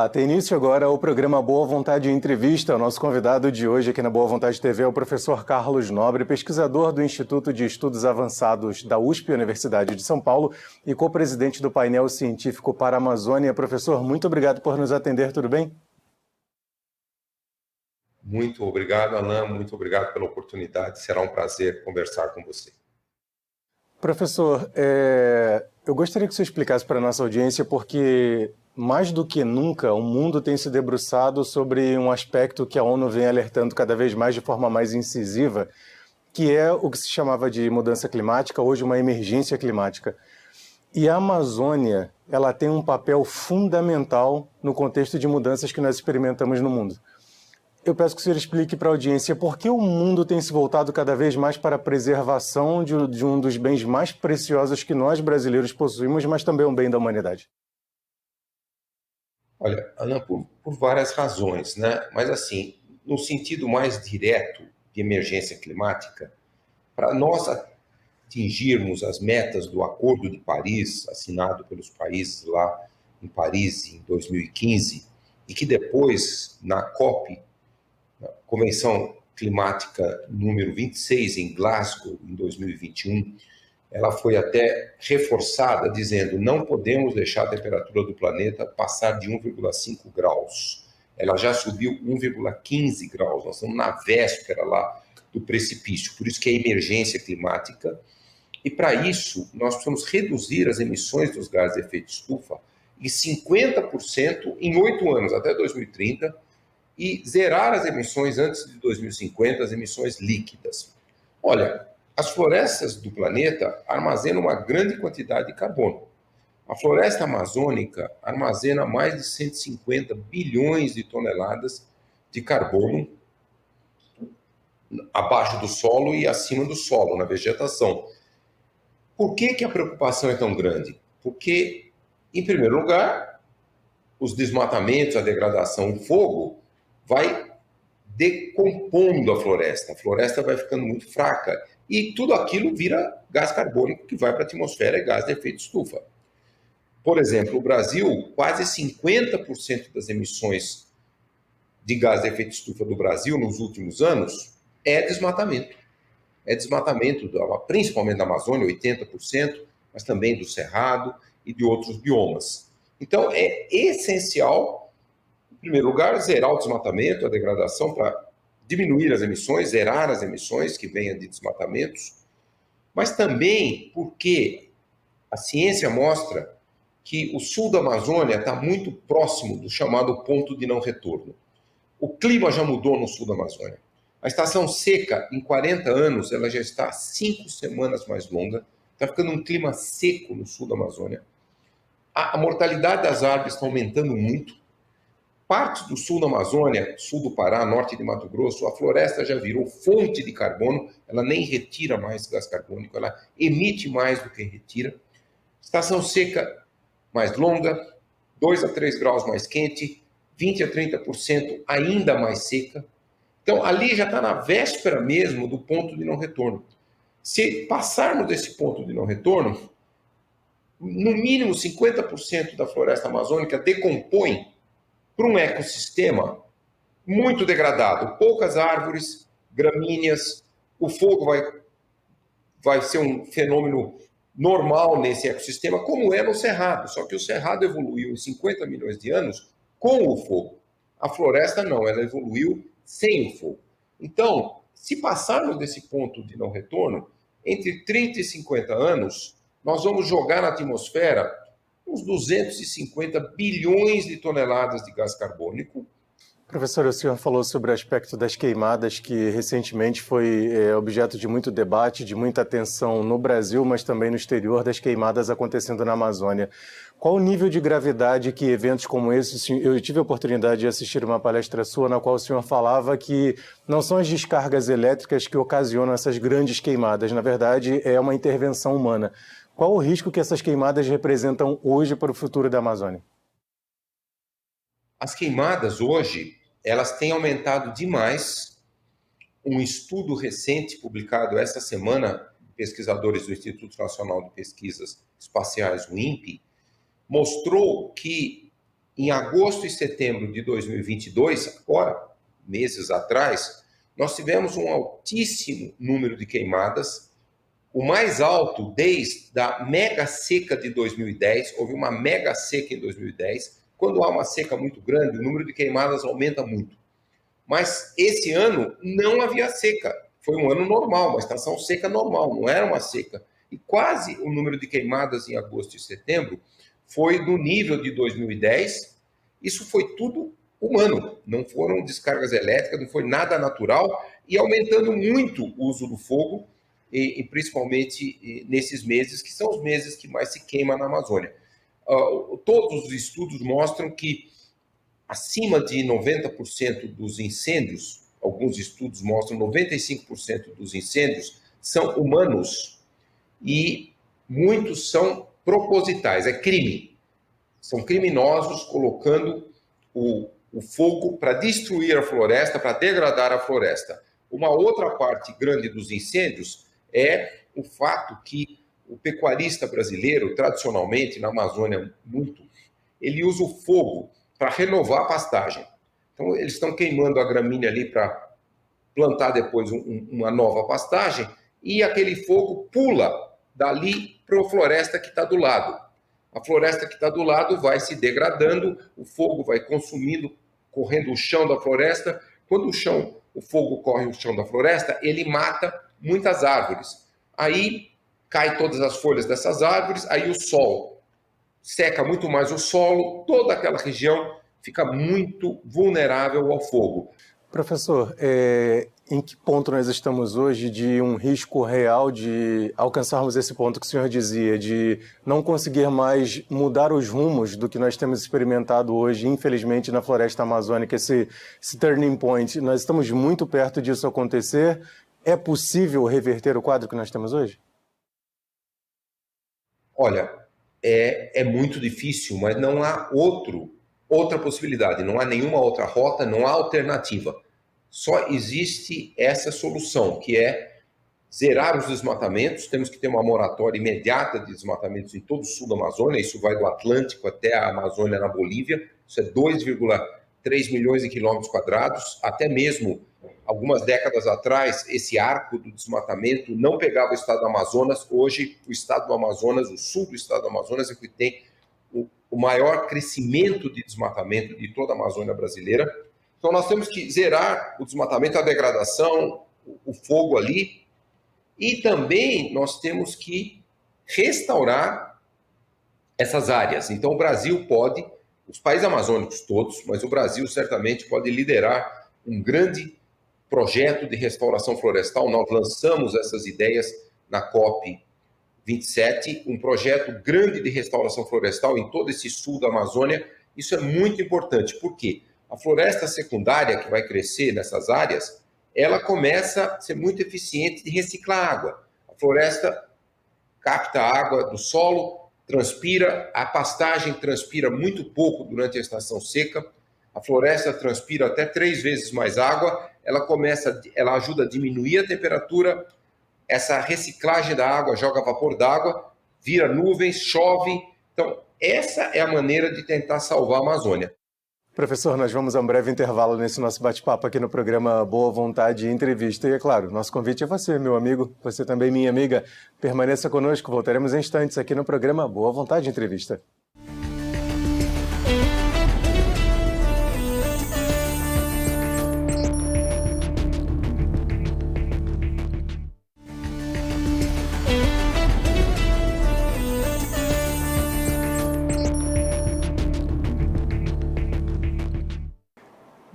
Olá, tem início agora o programa Boa Vontade Entrevista. O nosso convidado de hoje aqui na Boa Vontade TV é o professor Carlos Nobre, pesquisador do Instituto de Estudos Avançados da USP, Universidade de São Paulo, e co-presidente do painel científico para a Amazônia. Professor, muito obrigado por nos atender, tudo bem? Muito obrigado, Alain, muito obrigado pela oportunidade. Será um prazer conversar com você. Professor, eu gostaria que você explicasse para a nossa audiência porque, mais do que nunca, o mundo tem se debruçado sobre um aspecto que a ONU vem alertando cada vez mais de forma mais incisiva, que é o que se chamava de mudança climática, hoje uma emergência climática. E a Amazônia, ela tem um papel fundamental no contexto de mudanças que nós experimentamos no mundo. Eu peço que o senhor explique para a audiência por que o mundo tem se voltado cada vez mais para a preservação de um dos bens mais preciosos que nós brasileiros possuímos, mas também um bem da humanidade. Olha, Ana, por várias razões, né? Mas assim, no sentido mais direto de emergência climática, para nós atingirmos as metas do Acordo de Paris, assinado pelos países lá em Paris em 2015, e que depois, na COP, Convenção Climática número 26 em Glasgow, em 2021, ela foi até reforçada, dizendo não podemos deixar a temperatura do planeta passar de 1,5 graus. Ela já subiu 1,15 graus, nós estamos na véspera lá do precipício, por isso que é emergência climática. E para isso, nós precisamos reduzir as emissões dos gases de efeito estufa em 50% em 8 anos, até 2030, e zerar as emissões antes de 2050, as emissões líquidas. Olha, as florestas do planeta armazenam uma grande quantidade de carbono. A floresta amazônica armazena mais de 150 bilhões de toneladas de carbono abaixo do solo e acima do solo, na vegetação. Por que a preocupação é tão grande? Porque, em primeiro lugar, os desmatamentos, a degradação, o fogo vai decompondo a floresta vai ficando muito fraca e tudo aquilo vira gás carbônico que vai para a atmosfera e gás de efeito estufa. Por exemplo, o Brasil, quase 50% das emissões de gás de efeito estufa do Brasil nos últimos anos é desmatamento. É desmatamento, principalmente da Amazônia, 80%, mas também do Cerrado e de outros biomas. Então, é essencial, em primeiro lugar, zerar o desmatamento, a degradação, para diminuir as emissões, zerar as emissões que venham de desmatamentos, mas também porque a ciência mostra que o sul da Amazônia está muito próximo do chamado ponto de não retorno. O clima já mudou no sul da Amazônia. A estação seca, em 40 anos, ela já está 5 semanas mais longa, está ficando um clima seco no sul da Amazônia. A mortalidade das árvores está aumentando muito. Partes do sul da Amazônia, sul do Pará, norte de Mato Grosso, a floresta já virou fonte de carbono, ela nem retira mais gás carbônico, ela emite mais do que retira. Estação seca mais longa, 2 a 3 graus mais quente, 20 a 30% ainda mais seca. Então, ali já está na véspera mesmo do ponto de não retorno. Se passarmos desse ponto de não retorno, no mínimo 50% da floresta amazônica decompõe para um ecossistema muito degradado. Poucas árvores, gramíneas, o fogo vai ser um fenômeno normal nesse ecossistema, como é no Cerrado. Só que o Cerrado evoluiu em 50 milhões de anos com o fogo. A floresta não, ela evoluiu sem o fogo. Então, se passarmos desse ponto de não retorno, entre 30 e 50 anos, nós vamos jogar na atmosfera uns 250 bilhões de toneladas de gás carbônico. Professor, o senhor falou sobre o aspecto das queimadas, que recentemente foi objeto de muito debate, de muita atenção no Brasil, mas também no exterior, das queimadas acontecendo na Amazônia. Qual o nível de gravidade que eventos como esse... Eu tive a oportunidade de assistir uma palestra sua, na qual o senhor falava que não são as descargas elétricas que ocasionam essas grandes queimadas, na verdade é uma intervenção humana. Qual o risco que essas queimadas representam hoje para o futuro da Amazônia? As queimadas hoje, elas têm aumentado demais. Um estudo recente publicado essa semana, pesquisadores do Instituto Nacional de Pesquisas Espaciais, o INPE, mostrou que em agosto e setembro de 2022, agora, meses atrás, nós tivemos um altíssimo número de queimadas, o mais alto desde a mega seca de 2010. Houve uma mega seca em 2010. Quando há uma seca muito grande, o número de queimadas aumenta muito. Mas esse ano não havia seca. Foi um ano normal, uma estação seca normal, não era uma seca. E quase o número de queimadas em agosto e setembro foi do nível de 2010. Isso foi tudo humano, não foram descargas elétricas, não foi nada natural, e aumentando muito o uso do fogo, e principalmente nesses meses, que são os meses que mais se queima na Amazônia. Todos os estudos mostram que acima de 90% dos incêndios, alguns estudos mostram 95% dos incêndios são humanos, e muitos são propositais, é crime. São criminosos colocando o fogo para destruir a floresta, para degradar a floresta. Uma outra parte grande dos incêndios é o fato que o pecuarista brasileiro, tradicionalmente, na Amazônia, ele usa o fogo para renovar a pastagem. Então, eles estão queimando a gramínea ali para plantar depois uma nova pastagem, e aquele fogo pula dali para a floresta que está do lado. A floresta que está do lado vai se degradando, o fogo vai consumindo, correndo o chão da floresta. Quando o fogo corre o chão da floresta, ele mata muitas árvores. Aí cai todas as folhas dessas árvores, aí o sol seca muito mais o solo, toda aquela região fica muito vulnerável ao fogo. Professor, em que ponto nós estamos hoje de um risco real de alcançarmos esse ponto que o senhor dizia, de não conseguir mais mudar os rumos do que nós temos experimentado hoje, infelizmente, na floresta amazônica, esse turning point? Nós estamos muito perto disso acontecer. É possível reverter o quadro que nós temos hoje? Olha, é muito difícil, mas não há outra possibilidade, não há nenhuma outra rota, não há alternativa. Só existe essa solução, que é zerar os desmatamentos. Temos que ter uma moratória imediata de desmatamentos em todo o sul da Amazônia. Isso vai do Atlântico até a Amazônia na Bolívia. Isso é 2,3 milhões de quilômetros quadrados. Até mesmo algumas décadas atrás, esse arco do desmatamento não pegava o estado do Amazonas. Hoje, o estado do Amazonas, o sul do estado do Amazonas, é que tem o maior crescimento de desmatamento de toda a Amazônia brasileira. Então, nós temos que zerar o desmatamento, a degradação, o fogo ali, e também nós temos que restaurar essas áreas. Então, o Brasil pode, os países amazônicos todos, mas o Brasil certamente pode liderar um grande projeto de restauração florestal. Nós lançamos essas ideias na COP27, um projeto grande de restauração florestal em todo esse sul da Amazônia. Isso é muito importante, por quê? A floresta secundária que vai crescer nessas áreas, ela começa a ser muito eficiente de reciclar água. A floresta capta a água do solo, transpira, a pastagem transpira muito pouco durante a estação seca, a floresta transpira até 3 vezes mais água, ela ajuda a diminuir a temperatura, essa reciclagem da água joga vapor d'água, vira nuvens, chove. Então, essa é a maneira de tentar salvar a Amazônia. Professor, nós vamos a um breve intervalo nesse nosso bate-papo aqui no programa Boa Vontade Entrevista. E é claro, nosso convite é você, meu amigo, você também, minha amiga. Permaneça conosco, voltaremos em instantes aqui no programa Boa Vontade Entrevista.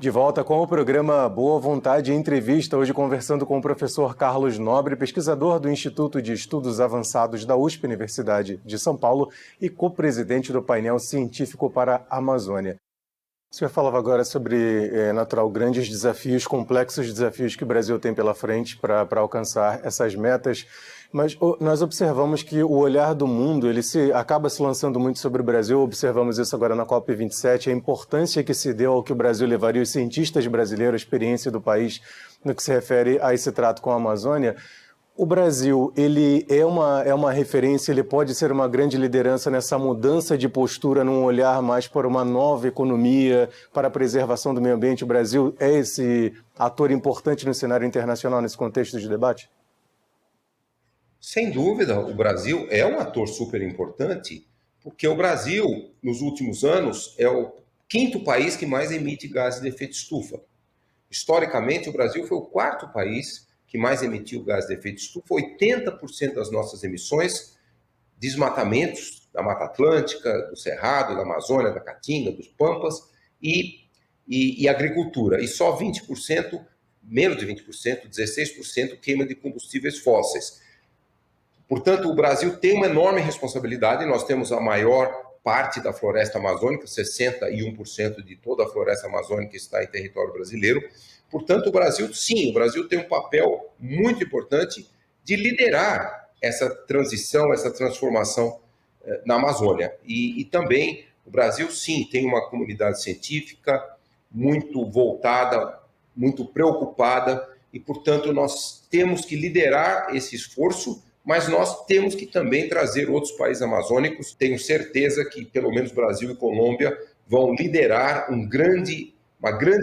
De volta com o programa Boa Vontade Entrevista, hoje conversando com o professor Carlos Nobre, pesquisador do Instituto de Estudos Avançados da USP, Universidade de São Paulo, e co-presidente do painel científico para a Amazônia. O senhor falava agora sobre, natural, grandes desafios, complexos desafios que o Brasil tem pela frente para alcançar essas metas, mas nós observamos que o olhar do mundo acaba se lançando muito sobre o Brasil. Observamos isso agora na COP27, a importância que se deu ao que o Brasil levaria, os cientistas brasileiros, a experiência do país no que se refere a esse trato com a Amazônia. O Brasil, ele é uma referência, ele pode ser uma grande liderança nessa mudança de postura, num olhar mais para uma nova economia, para a preservação do meio ambiente. O Brasil é esse ator importante no cenário internacional nesse contexto de debate? Sem dúvida, o Brasil é um ator super importante, porque o Brasil, nos últimos anos, é o quinto país que mais emite gases de efeito estufa. Historicamente, o Brasil foi o quarto país que mais emitiu gás de efeito estufa. 80% das nossas emissões, desmatamentos da Mata Atlântica, do Cerrado, da Amazônia, da Caatinga, dos Pampas e agricultura. E só 20%, menos de 20%, 16% queima de combustíveis fósseis. Portanto, o Brasil tem uma enorme responsabilidade. Nós temos a maior parte da floresta amazônica, 61% de toda a floresta amazônica está em território brasileiro. Portanto, o Brasil, sim, o Brasil tem um papel muito importante de liderar essa transição, essa transformação na Amazônia. E também o Brasil, sim, tem uma comunidade científica muito voltada, muito preocupada, e, portanto, nós temos que liderar esse esforço, mas nós temos que também trazer outros países amazônicos. Tenho certeza que, pelo menos, Brasil e Colômbia vão liderar uma grande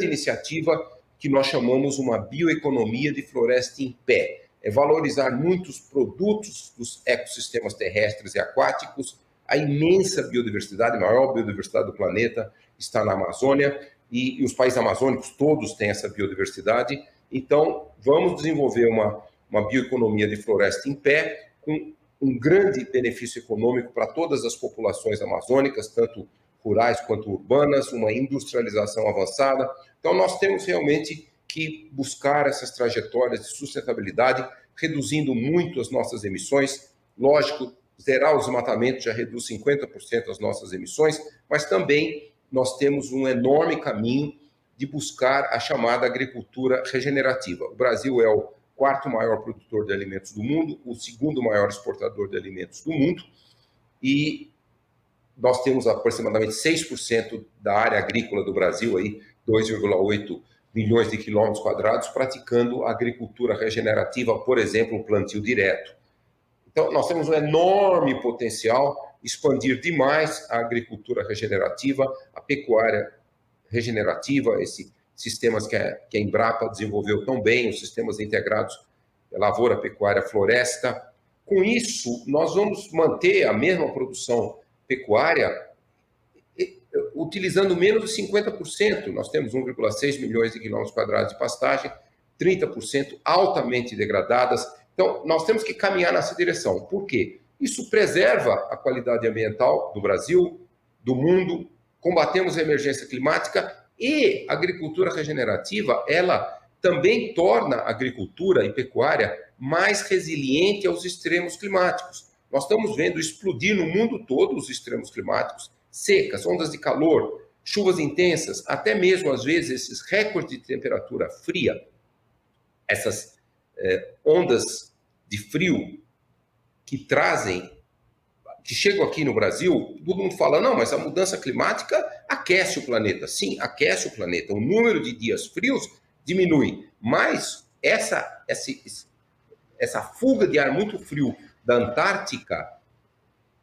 iniciativa que nós chamamos uma bioeconomia de floresta em pé. É valorizar muitos produtos dos ecossistemas terrestres e aquáticos. A imensa biodiversidade, a maior biodiversidade do planeta, está na Amazônia, e os países amazônicos todos têm essa biodiversidade. Então, vamos desenvolver uma bioeconomia de floresta em pé, com um grande benefício econômico para todas as populações amazônicas, tanto rurais quanto urbanas, uma industrialização avançada. Então, nós temos realmente que buscar essas trajetórias de sustentabilidade, reduzindo muito as nossas emissões. Lógico, zerar os desmatamentos já reduz 50% as nossas emissões, mas também nós temos um enorme caminho de buscar a chamada agricultura regenerativa. O Brasil é o quarto maior produtor de alimentos do mundo, o segundo maior exportador de alimentos do mundo, e nós temos aproximadamente 6% da área agrícola do Brasil, aí 2,8 milhões de quilômetros quadrados, praticando agricultura regenerativa, por exemplo, o plantio direto. Então, nós temos um enorme potencial, expandir demais a agricultura regenerativa, a pecuária regenerativa, esses sistemas que a Embrapa desenvolveu tão bem, os sistemas integrados lavoura, pecuária, floresta. Com isso, nós vamos manter a mesma produção pecuária utilizando menos de 50%. Nós temos 1,6 milhões de quilômetros quadrados de pastagem, 30% altamente degradadas. Então, nós temos que caminhar nessa direção. Por quê? Isso preserva a qualidade ambiental do Brasil, do mundo, combatemos a emergência climática, e a agricultura regenerativa, ela também torna a agricultura e pecuária mais resiliente aos extremos climáticos. Nós estamos vendo explodir no mundo todo os extremos climáticos, secas, ondas de calor, chuvas intensas, até mesmo, às vezes, esses recordes de temperatura fria, essas ondas de frio que chegam aqui no Brasil. Todo mundo fala, não, mas a mudança climática aquece o planeta. Sim, aquece o planeta. O número de dias frios diminui, mas essa fuga de ar muito frio da Antártica,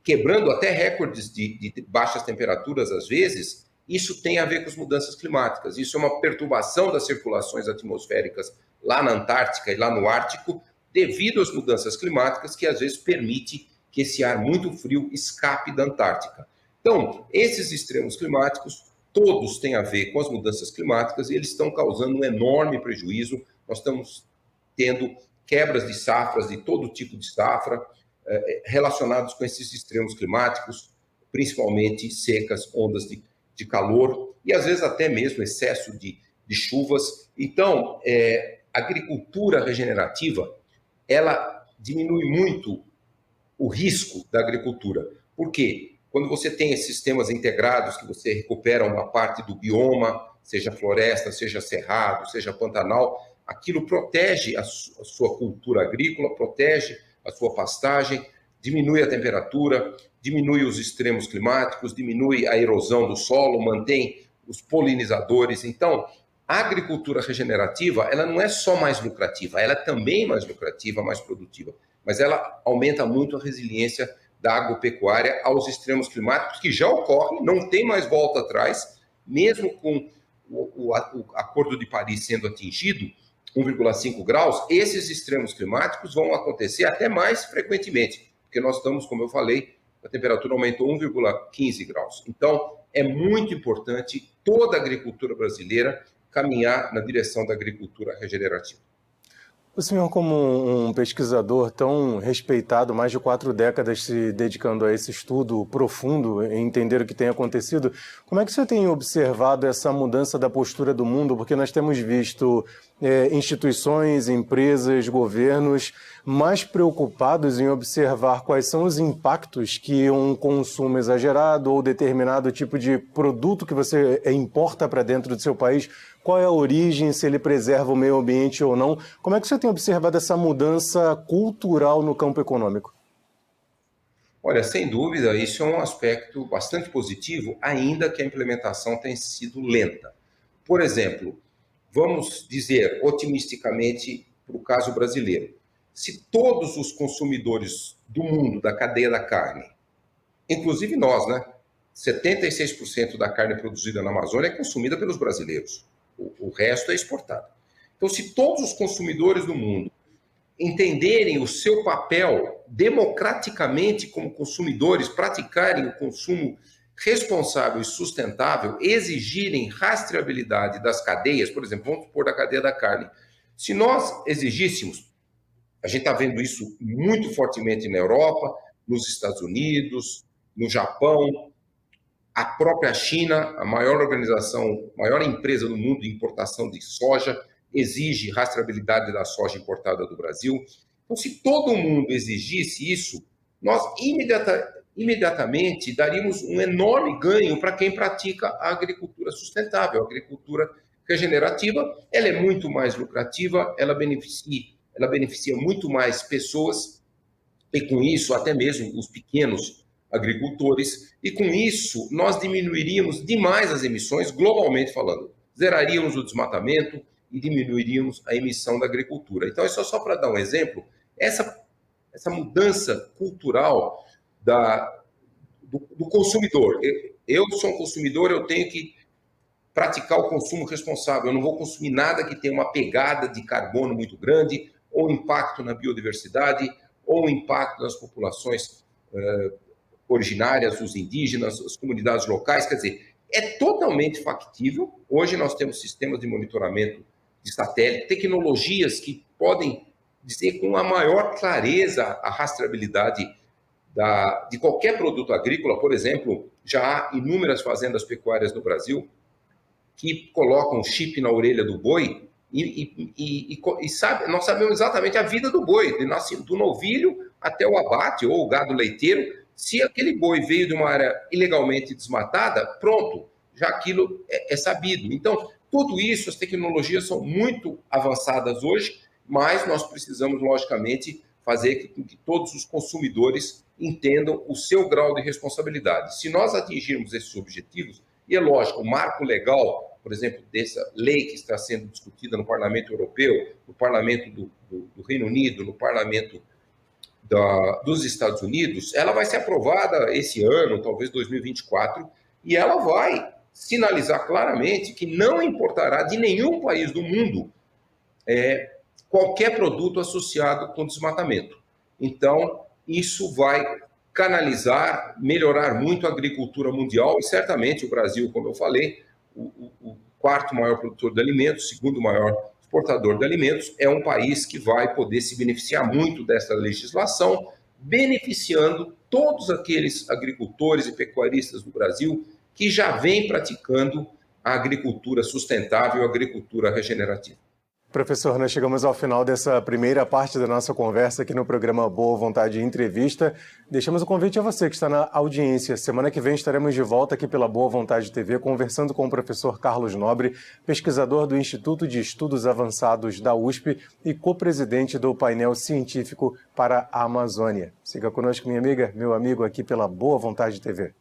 quebrando até recordes de baixas temperaturas às vezes, isso tem a ver com as mudanças climáticas. Isso é uma perturbação das circulações atmosféricas lá na Antártica e lá no Ártico, devido às mudanças climáticas, que às vezes permite que esse ar muito frio escape da Antártica. Então, esses extremos climáticos, todos têm a ver com as mudanças climáticas, e eles estão causando um enorme prejuízo. Nós estamos tendo quebras de safras, de todo tipo de safra, relacionados com esses extremos climáticos, principalmente secas, ondas de calor, e às vezes até mesmo excesso de chuvas. Então, a agricultura regenerativa, ela diminui muito o risco da agricultura. Por quê? Quando você tem esses sistemas integrados, que você recupera uma parte do bioma, seja floresta, seja cerrado, seja pantanal, aquilo protege a sua cultura agrícola, protege a sua pastagem, diminui a temperatura, diminui os extremos climáticos, diminui a erosão do solo, mantém os polinizadores. Então, a agricultura regenerativa, ela não é só mais lucrativa, ela é também mais lucrativa, mais produtiva, mas ela aumenta muito a resiliência da agropecuária aos extremos climáticos que já ocorrem, não tem mais volta atrás, mesmo com o Acordo de Paris sendo atingido, 1,5 graus, esses extremos climáticos vão acontecer até mais frequentemente, porque nós estamos, como eu falei, a temperatura aumentou 1,15 graus. Então, é muito importante toda a agricultura brasileira caminhar na direção da agricultura regenerativa. O senhor, como um pesquisador tão respeitado, mais de 4 décadas se dedicando a esse estudo profundo, em entender o que tem acontecido, como é que você tem observado essa mudança da postura do mundo? Porque nós temos visto instituições, empresas, governos mais preocupados em observar quais são os impactos que um consumo exagerado ou determinado tipo de produto que você importa para dentro do seu país, qual é a origem, se ele preserva o meio ambiente ou não. Como é que você tem observado essa mudança cultural no campo econômico? Olha, sem dúvida, isso é um aspecto bastante positivo, ainda que a implementação tenha sido lenta. Por exemplo, vamos dizer otimisticamente para o caso brasileiro, se todos os consumidores do mundo, da cadeia da carne, inclusive nós, né? 76% da carne produzida na Amazônia é consumida pelos brasileiros. O resto é exportado. Então, se todos os consumidores do mundo entenderem o seu papel democraticamente como consumidores, praticarem o consumo responsável e sustentável, exigirem rastreabilidade das cadeias, por exemplo, vamos supor da cadeia da carne. Se nós exigíssemos, a gente está vendo isso muito fortemente na Europa, nos Estados Unidos, no Japão, a própria China, a maior organização, maior empresa do mundo de importação de soja, exige rastreabilidade da soja importada do Brasil. Então, se todo mundo exigisse isso, nós imediatamente daríamos um enorme ganho para quem pratica a agricultura sustentável, a agricultura regenerativa. Ela é muito mais lucrativa, ela beneficia muito mais pessoas e, com isso, até mesmo os pequenos agricultores, e com isso nós diminuiríamos demais as emissões, globalmente falando. Zeraríamos o desmatamento e diminuiríamos a emissão da agricultura. Então, isso é só para dar um exemplo, essa mudança cultural do consumidor. Eu sou um consumidor, eu tenho que praticar o consumo responsável, eu não vou consumir nada que tenha uma pegada de carbono muito grande, ou impacto na biodiversidade, ou impacto nas populações originárias, os indígenas, as comunidades locais. Quer dizer, é totalmente factível. Hoje nós temos sistemas de monitoramento de satélite, tecnologias que podem dizer com a maior clareza a rastreabilidade de qualquer produto agrícola. Por exemplo, já há inúmeras fazendas pecuárias no Brasil que colocam um chip na orelha do boi e nós sabemos exatamente a vida do boi, do novilho até o abate ou o gado leiteiro. Se aquele boi veio de uma área ilegalmente desmatada, pronto, já aquilo é sabido. Então, tudo isso, as tecnologias são muito avançadas hoje, mas nós precisamos, logicamente, fazer com que todos os consumidores entendam o seu grau de responsabilidade. Se nós atingirmos esses objetivos, e é lógico, o marco legal, por exemplo, dessa lei que está sendo discutida no Parlamento Europeu, no Parlamento do Reino Unido, no Parlamento dos Estados Unidos, ela vai ser aprovada esse ano, talvez 2024, e ela vai sinalizar claramente que não importará de nenhum país do mundo qualquer produto associado com desmatamento. Então, isso vai canalizar, melhorar muito a agricultura mundial e certamente o Brasil, como eu falei, o quarto maior produtor de alimentos, segundo maior exportador de alimentos, é um país que vai poder se beneficiar muito dessa legislação, beneficiando todos aqueles agricultores e pecuaristas do Brasil que já vêm praticando a agricultura sustentável, a agricultura regenerativa. Professor, nós chegamos ao final dessa primeira parte da nossa conversa aqui no programa Boa Vontade Entrevista. Deixamos o convite a você que está na audiência. Semana que vem estaremos de volta aqui pela Boa Vontade TV, conversando com o professor Carlos Nobre, pesquisador do Instituto de Estudos Avançados da USP e co-presidente do painel científico para a Amazônia. Siga conosco, minha amiga, meu amigo, aqui pela Boa Vontade TV.